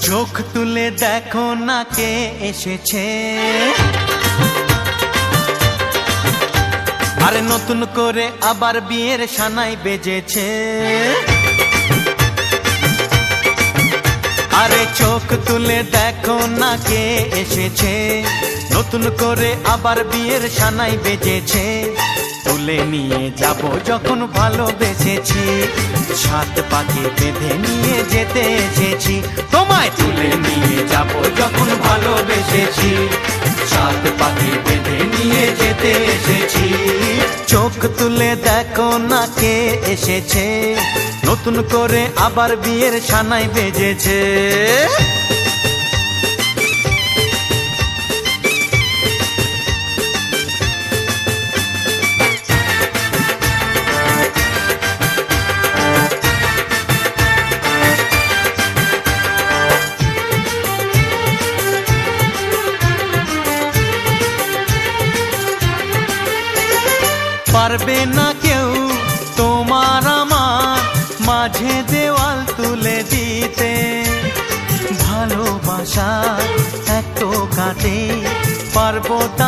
চোখ তুলে দেখো না কে এসেছে, আরে নতুন করে আবার বিয়ের সানাই বেজেছে। আরে চোখ তুলে দেখো না কে এসেছে, নতুন করে আবার বিয়ের সানাই বেজেছে। তুলে নিয়ে যাব যখন ভালোবেসেছি, সাত পাকে বেঁধে নিয়ে যেতে এসেছি। তোমায় তুলে নিয়ে যাব যখন ভালোবেসেছি, সাত পাকে বেঁধে নিয়ে যেতে এসেছি। চোখ তুলে দেখো না কে এসেছে, নতুন করে আবার বিয়ের সানাই বেজেছে। পারবে না কেউ তোমার আমার মাঝে দেওয়াল তুলে দিতে, ভালোবাসা এত কাটে পারবো তা